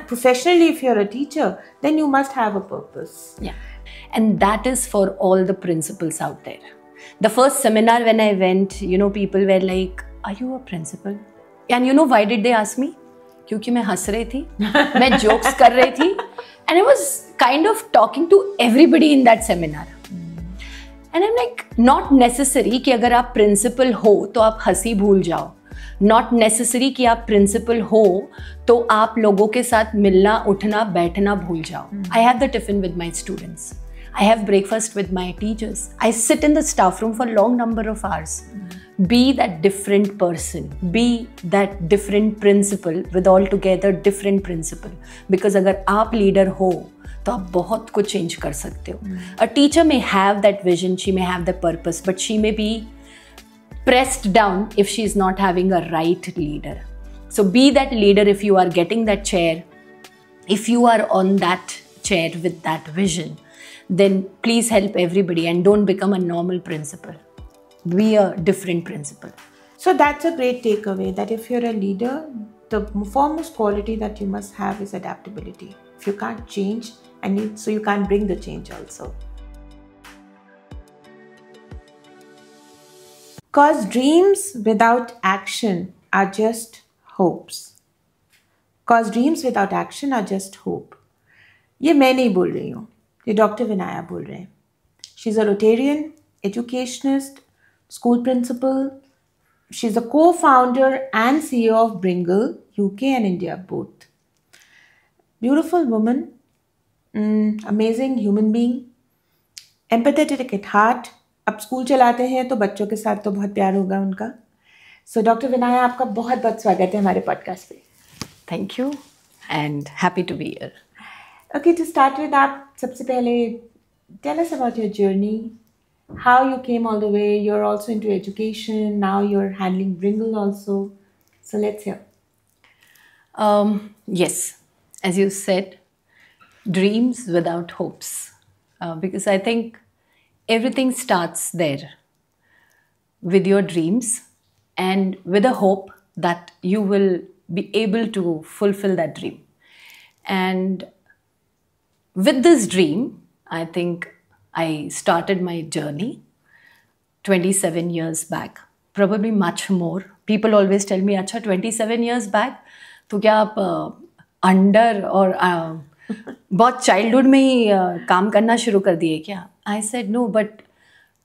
professionally, if you're a teacher, then you must have a purpose. Yeah. And that is for all the principals out there. The first seminar when I went, people were like, are you a principal? And why did they ask me? क्योंकि मैं हंस रही थी, मैं jokes कर रही थी, and I was kind of talking to everybody in that seminar. And I'm like, not necessary कि अगर आप principal हो तो आप हंसी भूल जाओ. Not necessary कि आप principal हो तो आप लोगों के साथ मिलना, उठना, बैठना भूल जाओ. I have the tiffin with my students. I have breakfast with my teachers. I sit in the staff room for a long number of hours. Be that different person. Be that different principal with altogether different principal. Because अगर आप leader हो तो आप बहुत कुछ change कर सकते हो. A teacher may have that vision, she may have the purpose, but she may be pressed down if she is not having a right leader. So be that leader if you are getting that chair. If you are on that chair with that vision, then please help everybody and don't become a normal principal. Be a different principal. So that's a great takeaway, that if you're a leader, the foremost quality that you must have is adaptability. If you can't change, so you can't bring the change also. Because dreams without action are just hopes. Because dreams without action are just hope. ये मैं नहीं बोल रही हूँ, ये doctor Vinaya बोल रहे हैं. She's a Rotarian, educationist, school principal. She's a co-founder and CEO of Bringle, UK and India both. Beautiful woman, amazing human being, empathetic at heart. अब स्कूल चलाते हैं तो बच्चों के साथ तो बहुत प्यार होगा उनका. So डॉक्टर विनाया, आपका बहुत बहुत स्वागत है हमारे पॉडकास्ट पे. Thank you and happy to be here. Okay, to start with, आप सबसे पहले tell us about your journey, how you came all the way. You're also into education, now you're handling Bringle also. So let's hear. Yes, as you said, dreams without hopes. Because I think everything starts there with your dreams and with a hope that you will be able to fulfill that dream. And with this dream, I think I started my journey 27 years back, probably much more. People always tell me, अच्छा 27 years back, तो क्या आप under और बहुत childhood में ही काम करना शुरू कर दिए क्या? I said no, but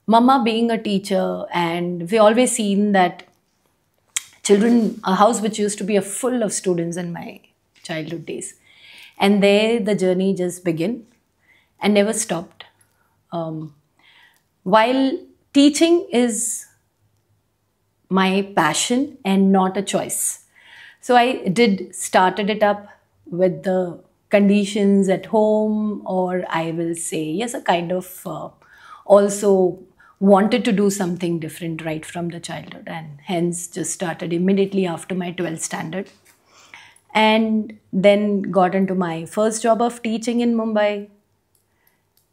Mama being a teacher, and we always seen that children, a house which used to be full of students in my childhood days. And there the journey just began and never stopped. While teaching is my passion and not a choice. So I started it up with the conditions at home, or I will say, yes, a kind of also wanted to do something different right from the childhood, and hence just started immediately after my 12th standard. And then got into my first job of teaching in Mumbai,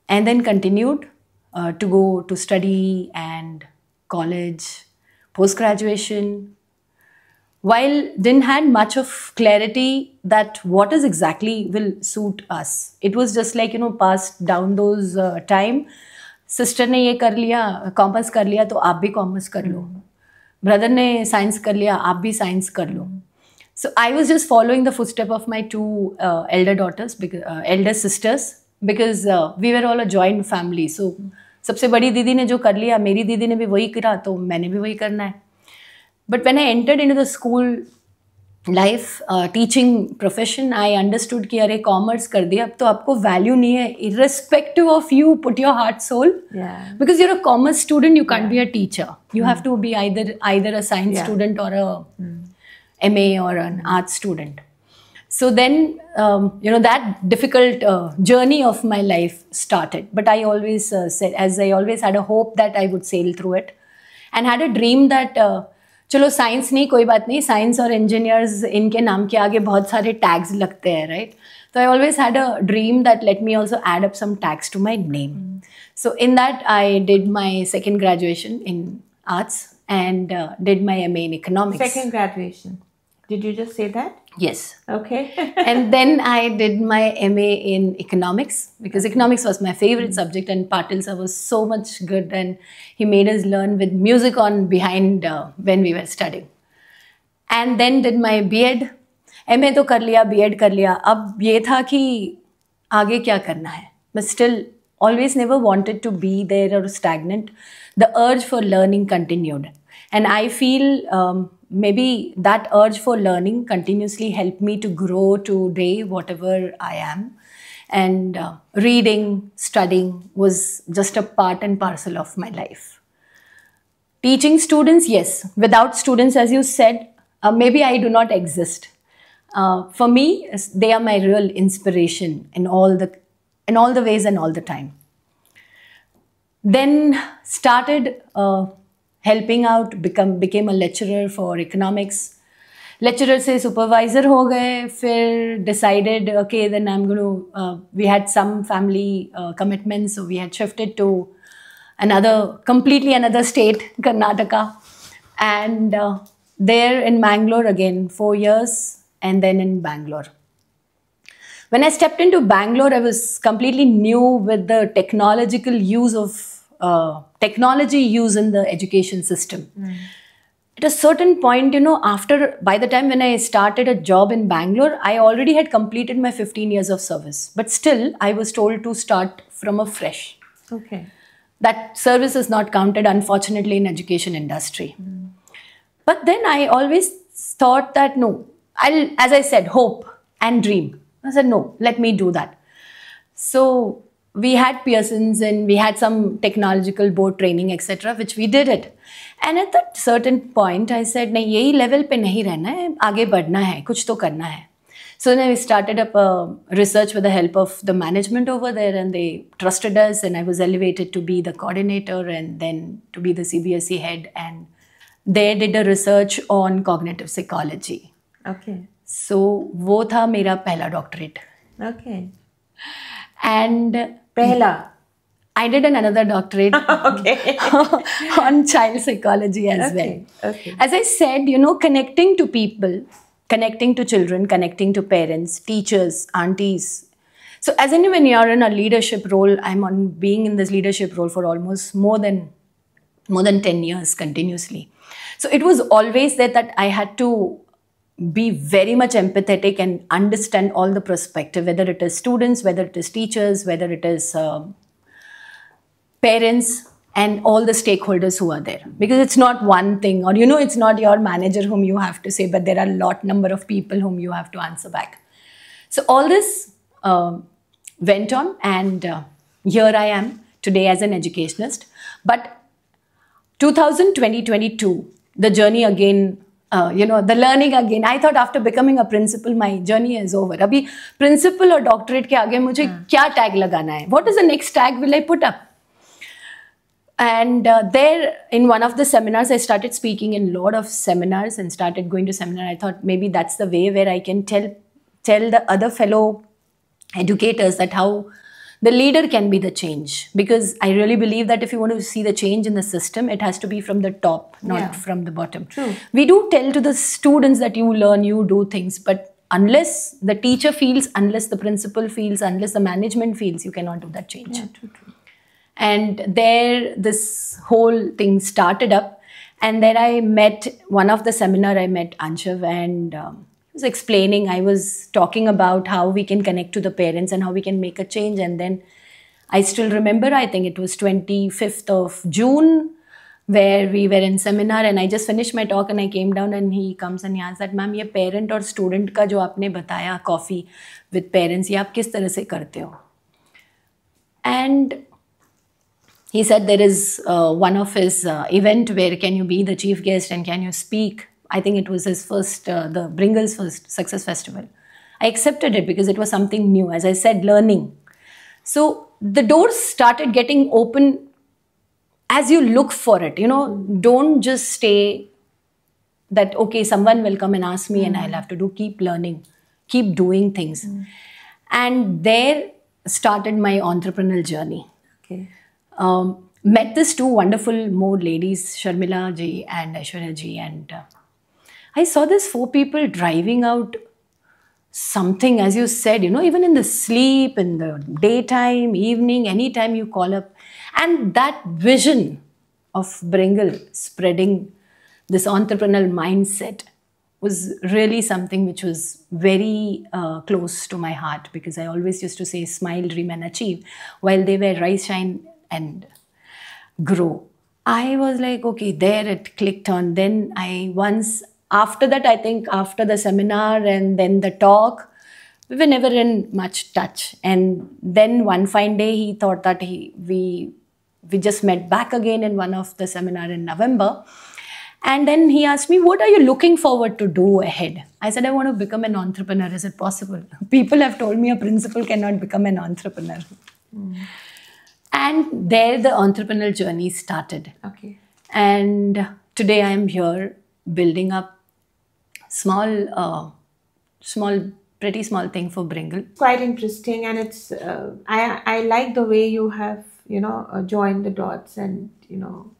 and then continued to go to study and college, post-graduation. While didn't had much of clarity that what is exactly will suit us. It was just like, passed down those time. Sister ने ये कर लिया, commerce कर लिया तो आप भी commerce कर लो. Brother ने साइंस कर लिया, आप भी साइंस कर लो. So I was just following the footsteps of my two elder sisters, because we were all a joint family. So सबसे बड़ी दीदी ने जो कर लिया, मेरी दीदी ने भी वही करा, तो मैंने भी वही करना है. But when I entered into the school life, teaching profession, I understood कि अरे commerce कर दिया, अब तो आपको value नहीं है, irrespective of you put your heart soul. Yeah. Because you're a commerce student, you can't be a teacher. You have to be either a science student or a MA or an arts student. So then, that difficult journey of my life started. But I always said, as I always had a hope that I would sail through it, and had a dream that चलो science नहीं, कोई बात नहीं, science और engineers इनके नाम के आगे बहुत सारे टैग्स लगते हैं, राइट? तो I always had a dream that let me also add up some tags to my name. So in that I did my second graduation in arts and did my MA in economics. Second graduation. Did you just say that? Yes. Okay. And then I did my MA in economics because economics was my favorite subject, and Patil sir was so much good, and he made us learn with music on behind when we were studying. And then did my B.Ed. MA तो कर लिया, B.Ed कर लिया. अब ये था कि आगे क्या करना है. But still, always never wanted to be there or stagnant. The urge for learning continued. And I feel maybe that urge for learning continuously helped me to grow today, whatever I am. And reading, studying was just a part and parcel of my life. Teaching students, yes. Without students, as you said, maybe I do not exist. For me, they are my real inspiration in all the ways and all the time. Then started helping out, became a lecturer for economics. Lecturer से supervisor हो गए, फिर decided, okay, then I'm going to, we had some family commitments, so we had shifted to completely another state, Karnataka. And there in Bangalore again, 4 years, and then in Bangalore. When I stepped into Bangalore, I was completely new with the technological use of technology use in the education system. At a certain point, by the time when I started a job in Bangalore, I already had completed my 15 years of service. But still, I was told to start from a fresh. Okay. That service is not counted, unfortunately, in education industry. But then I always thought that, no, as I said, hope and dream. I said, no, let me do that. So we had Pearson's and we had some technological board training, etc., which we did it. And at that certain point, I said, nahi, yehi level pe nahi rehna hai, aage badhna hai, kuch to karna hai. So then I started up a research with the help of the management over there, and they trusted us, and I was elevated to be the coordinator and then to be the CBSE head. And they did a research on cognitive psychology. Okay. So वो था मेरा पहला doctorate. Okay. And Pehla. I did another doctorate Okay. on child psychology as well. Okay. As I said, connecting to people, connecting to children, connecting to parents, teachers, aunties. So as in when you're in a leadership role, I'm being in this leadership role for almost more than 10 years continuously. So it was always that I had to be very much empathetic and understand all the perspective, whether it is students, whether it is teachers, whether it is parents, and all the stakeholders who are there. Because it's not one thing, or it's not your manager whom you have to say, but there are a number of people whom you have to answer back. So all this went on, and here I am today as an educationist. But 2020-22, the journey again, the learning again. I thought after becoming a principal, my journey is over. Abhi principal or doctorate ke aage mujhe kya tag lagana hai? What is the next tag will I put up? And there in one of the seminars, I started speaking in a lot of seminars and started going to seminar. I thought maybe that's the way where I can tell the other fellow educators that how the leader can be the change. Because I really believe that if you want to see the change in the system, it has to be from the top, not from the bottom. True. We do tell to the students that you learn, you do things, but unless the teacher feels, unless the principal feels, unless the management feels, you cannot do that change. Yeah, true. And there this whole thing started up. And then I met, one of the seminar I met Anshav, and he was explaining, I was talking about how we can connect to the parents and how we can make a change. And then I still remember, I think it was 25th of June, where we were in seminar, and I just finished my talk and I came down and he comes and he asks that, ma'am, ये parent और student का जो आपने बताया coffee with parents, ये आप किस तरह से करते हो? And he said there is one of his event where can you be the chief guest and can you speak? I think it was his first, the Bringle's first Success Festival. I accepted it because it was something new. As I said, learning. So the doors started getting open as you look for it. Don't just stay that, okay, someone will come and ask me and I'll have to do. Keep learning. Keep doing things. And there started my entrepreneurial journey. Okay. Met these two wonderful more ladies, Sharmila ji and Aishwarya ji, and I saw these 4 people driving out something, as you said, even in the sleep, in the daytime, evening, anytime you call up. And that vision of Bringle spreading this entrepreneurial mindset was really something which was very close to my heart, because I always used to say, smile, dream, and achieve, while they were rise, shine, and grow. I was like, okay, there it clicked on. Then after that, I think after the seminar and then the talk, we were never in much touch. And then one fine day, he thought that we just met back again in one of the seminar in November. And then he asked me, what are you looking forward to do ahead? I said, I want to become an entrepreneur. Is it possible? People have told me a principal cannot become an entrepreneur. And there the entrepreneurial journey started. Okay. And today I am here building up pretty small thing for Bringle. Quite interesting, and it's I like the way you have joined the dots and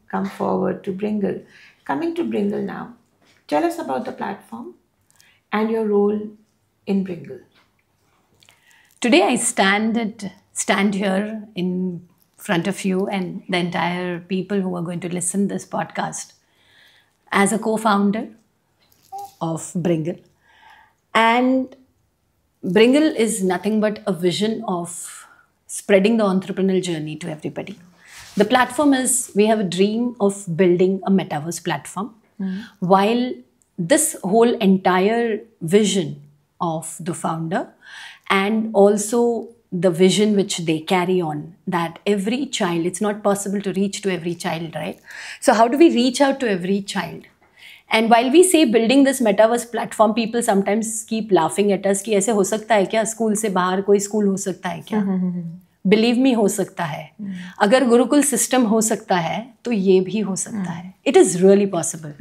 come forward to Bringle. Coming to Bringle now, tell us about the platform and your role in Bringle. Today I stand here in front of you and the entire people who are going to listen to this podcast as a co-founder of Bringle. And Bringle is nothing but a vision of spreading the entrepreneurial journey to everybody. The platform is, we have a dream of building a metaverse platform. While this whole entire vision of the founder and also the vision which they carry on, that every child, it's not possible to reach to every child, right? So how do we reach out to every child? And while we say building this metaverse platform, people sometimes keep laughing at us कि ऐसे हो सकता है क्या, school से बाहर कोई school हो सकता है क्या? Believe me, हो सकता है. अगर गुरुकुल सिस्टम हो सकता है तो ये भी हो सकता है. It is really possible.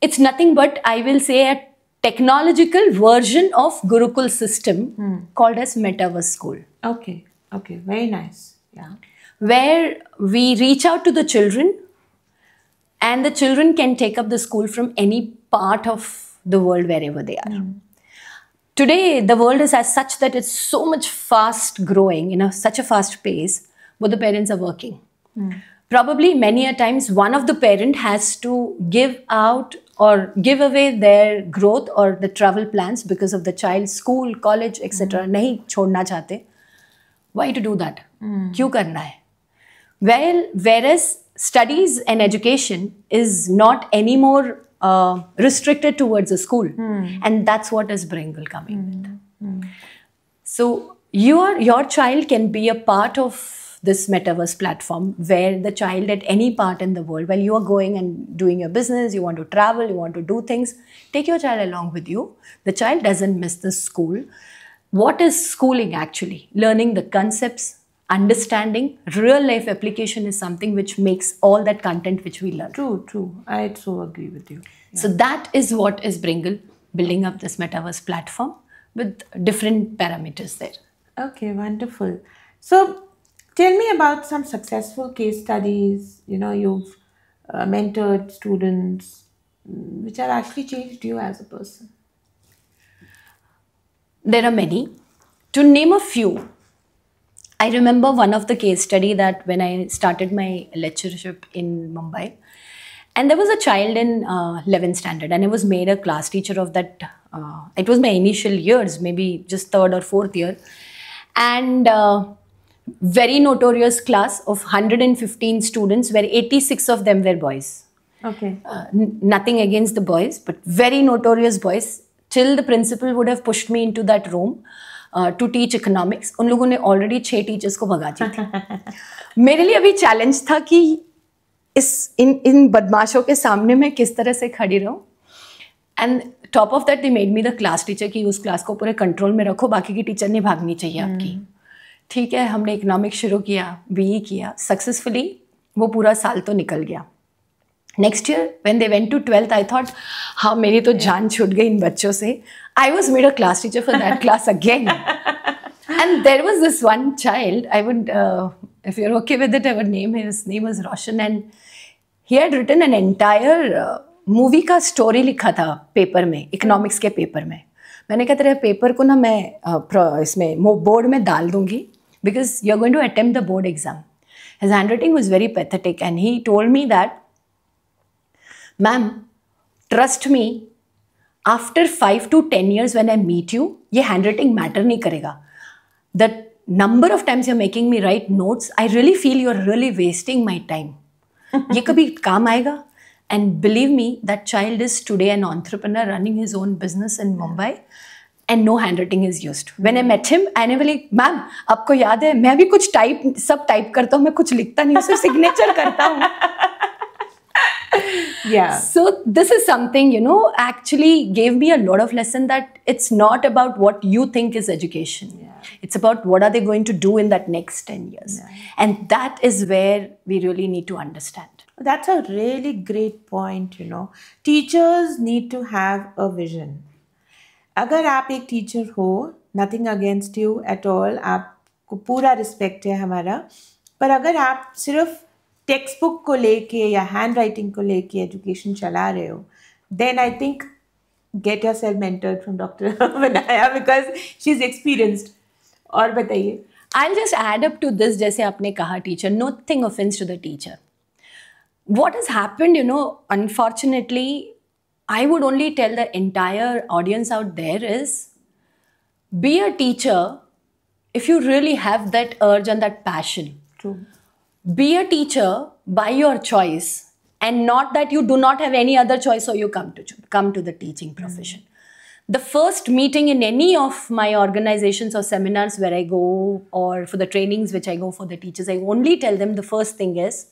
It's nothing but, I will say, a technological version of Gurukul system called as Metaverse School. Okay, very nice. Yeah. Where we reach out to the children, and the children can take up the school from any part of the world wherever they are. Today, the world is as such that it's so much fast growing, such a fast pace, but the parents are working. Probably many a times one of the parent has to give out or give away their growth or the travel plans because of the child's school, college, etc. नहीं छोड़ना चाहते. Why to do that? क्यों करना है? Well, whereas studies and education is not anymore restricted towards a school. And that's what is Bringle coming with. So your child can be a part of this metaverse platform, where the child at any part in the world, while you are going and doing your business, you want to travel, you want to do things, take your child along with you. The child doesn't miss the school. What is schooling actually? Learning the concepts, understanding, real life application is something which makes all that content which we learn. True. I so agree with you. Yeah. So that is what is Bringle, building up this metaverse platform with different parameters there. Okay, wonderful. So tell me about some successful case studies, you've mentored students, which have actually changed you as a person. There are many. To name a few, I remember one of the case study that when I started my lectureship in Mumbai, and there was a child in 11th standard, and I was made a class teacher of that. It was my initial years, maybe just 3rd or 4th year. And very notorious class of 115 students, where 86 of them were boys. Okay. Nothing against the boys, but very notorious boys. Till the principal would have pushed me into that room to teach economics. उन लोगों ने already 6 teachers को भगा दी थी. मेरे लिए अभी challenge था कि इन बदमाशों के सामने मैं किस तरह से खड़ी रहूं. And top of that, they made me the class teacher कि उस क्लास को पूरे कंट्रोल में रखो, बाकी की टीचर नहीं भागनी चाहिए आपकी. ठीक है, हमने इकोनॉमिक्स शुरू किया, बीई किया, सक्सेसफुली वो पूरा साल तो निकल गया. Next year when they went to 12th, I thought हाँ मेरी तो जान छूट गई इन बच्चों से. I was made a class teacher for that class again. And there was this one child, I would if you are okay with it, I would name his name was Roshan, and he had written an entire movie का story लिखा था paper में, economics के paper में. मैंने कहा तेरे paper को ना मैं इसमें बोर्ड में डाल दूंगी because you're going to attempt the board exam. His handwriting was very pathetic and he told me that, ma'am, trust me, after 5 to 10 years when I meet you, ये handwriting matter नहीं करेगा. The number of times you're making me write notes, I really feel you're really wasting my time. ये कभी काम आएगा? And believe me, that child is today an entrepreneur running his own business in Mumbai. And no handwriting is used. When I met him, I never like, ma'am आपको याद है मैं भी कुछ सब टाइप करता हूँ, मैं कुछ लिखता नहीं, सिर्फ सिग्नेचर करता हूँ. Yeah. So this is something, you know, actually gave me a lot of lesson that it's not about what you think is education. Yeah. It's about what are they going to do in that next 10 years. Yeah. And that is where we really need to understand. That's a really great point, you know. Teachers need to have a vision. अगर आप एक teacher हो, nothing against you at all, आपको पूरा respect है हमारा, पर अगर आप सिर्फ टेक्स्ट बुक को लेके या हैंड राइटिंग को लेके एजुकेशन चला रहे हो, then I think get yourself mentored from doctor Vinaya because she is experienced. और बताइए. I'll just add up to this, जैसे आपने कहा teacher, nothing offense to the teacher. What has happened, you know, unfortunately, I would only tell the entire audience out there is, be a teacher if you really have that urge and that passion. True. Be a teacher by your choice and not that you do not have any other choice or you come to the teaching profession. The first meeting in any of my organizations or seminars where I go, or for the trainings which I go for the teachers, I only tell them the first thing is,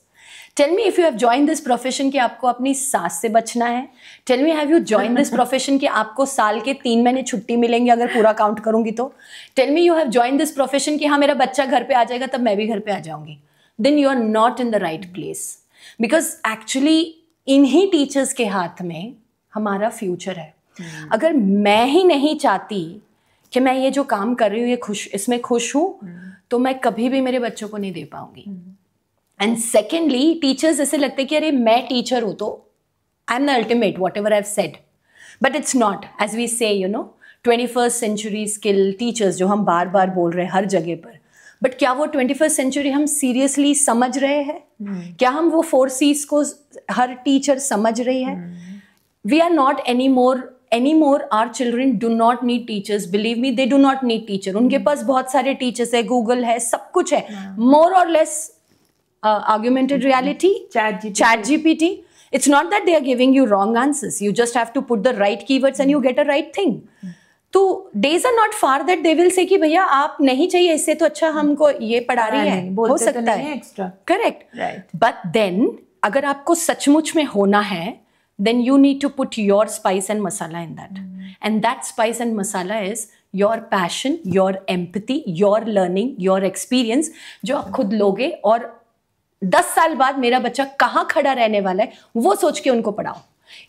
tell me if you have joined this profession कि आपको अपनी सास से बचना है. Tell me have you joined this profession कि आपको साल के 3 महीने छुट्टी मिलेंगी अगर पूरा काउंट करूंगी तो. Tell me you have joined this profession कि हाँ मेरा बच्चा घर पे आ जाएगा तब मैं भी घर पे आ जाऊंगी. Then you are not in the right place. Because actually इन्हीं टीचर्स के हाथ में हमारा फ्यूचर है. अगर मैं ही नहीं चाहती कि मैं ये जो काम कर रही हूँ इसमें खुश हूँ, तो मैं कभी भी मेरे बच्चों को नहीं दे पाऊंगी. एंड सेकेंडली टीचर्स ऐसे लगते कि अरे मैं टीचर हूँ तो I am the ultimate whatever I have said, but it's not. As we say, you know, 21st century skill teachers जो हम बार बार बोल रहे हैं हर जगह पर, बट क्या वो 21st सेंचुरी हम सीरियसली समझ रहे हैं? क्या हम वो 4 C's को हर टीचर समझ रही है? We are not anymore our children do not need teachers. Believe me, they do not need teacher. उनके पास बहुत सारे टीचर्स है, गूगल है, सब कुछ है. मोर और less augmented reality, chat GPT. It's not that they are giving you wrong answers. You just have to put the right keywords and you get a right thing. तो days are not far that they will say कि भैया आप नहीं चाहिए, इससे तो अच्छा हमको ये पढ़ा रही है, हो सकता है एक्स्ट्रा. करेक्ट. बट देन अगर आपको सचमुच में होना है, then you need to put your spice and masala in that. And that spice and masala is your passion, your empathy, your learning, your experience, जो आप खुद लोगे और 10 साल बाद मेरा बच्चा कहाँ खड़ा रहने वाला है वो सोच के उनको पढ़ाओ.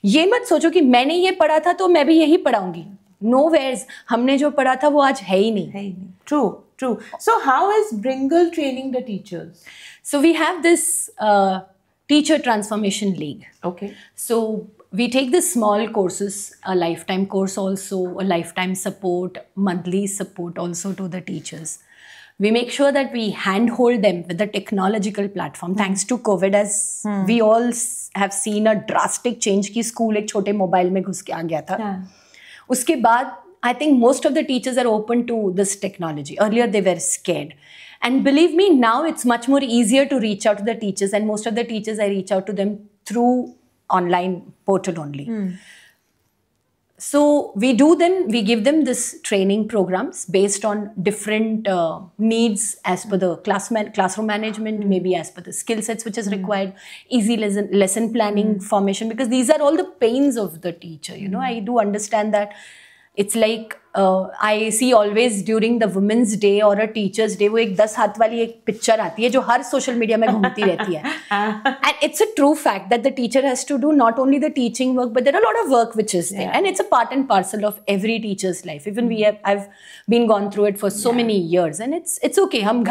ये मत सोचो कि मैंने ये पढ़ा था तो मैं भी यही पढ़ाऊंगी. नो वेयर्स, हमने जो पढ़ा था वो आज है ही नहीं. True. So how is Bringle training the teachers? So we have this Teacher Transformation League. Okay. So we take the small courses, a lifetime course also, a lifetime support, monthly support also to the teachers. We make sure that we handhold them with the technological platform. Thanks to COVID, as we all have seen a drastic change कि school एक छोटे mobile में घुस के आ गया था. उसके बाद I think most of the teachers are open to this technology. Earlier they were scared. And believe me, now it's much more easier to reach out to the teachers, and most of the teachers I reach out to them through online portal only. So we give them this training programs based on different needs as per the classroom management, maybe as per the skill sets which is required, easy lesson planning formation, because these are all the pains of the teacher. You know, I do understand that. It's like I see always during the Women's Day or a Teacher's Day, वो एक 10 हाथ वाली एक picture आती है जो हर social media में घूमती रहती है. And it's a true fact that the teacher has to do not only the teaching work, but there are a lot of work which is there, and it's a part and parcel of every teacher's life. Even I've been gone through it for so many years, and it's okay. हम घर